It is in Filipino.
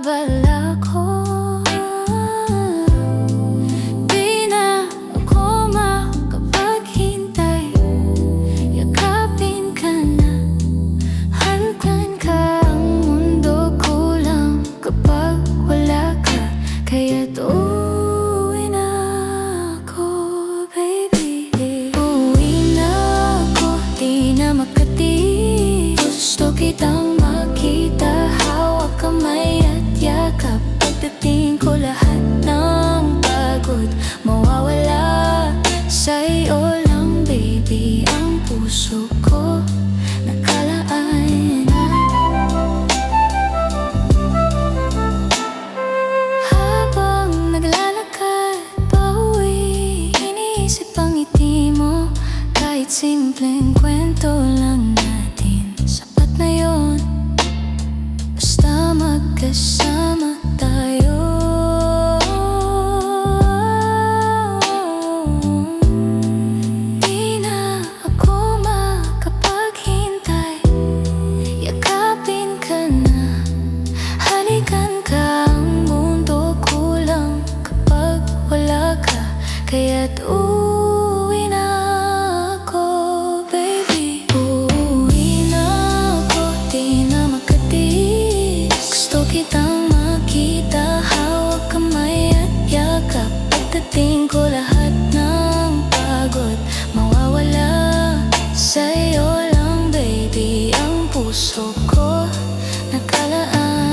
abala ko. Di na ako makapaghintay. Yakapin ka na, halikan ka. Ang mundo kulang kapag wala ka. Kaya't uuwi na ako, baby. Uuwi na ako, di na makati. Gusto kitang makita, hawak kamay at yakap. Pagdating ko lahat ng pagod mawawala. Sa'yo lang, baby, ang puso ko nakalaan. Habang naglalakad pauwi, iniisip ang ngiti mo. Kahit simpleng kwento lang natin, sapat na yun. Basta magkasama tayo. Di na ako makapaghintay. Yakapin ka na, halikan ka. Ang mundo kulang kapag wala ka. Kaya't uuwi na ako, baby. Uuwi na ako, di na makati. Gusto kitang makita, hawak kamay at yakap. Pagdating ko lahat ng pagod mawawala. Sa'yo lang, baby, ang puso ko nakalaan.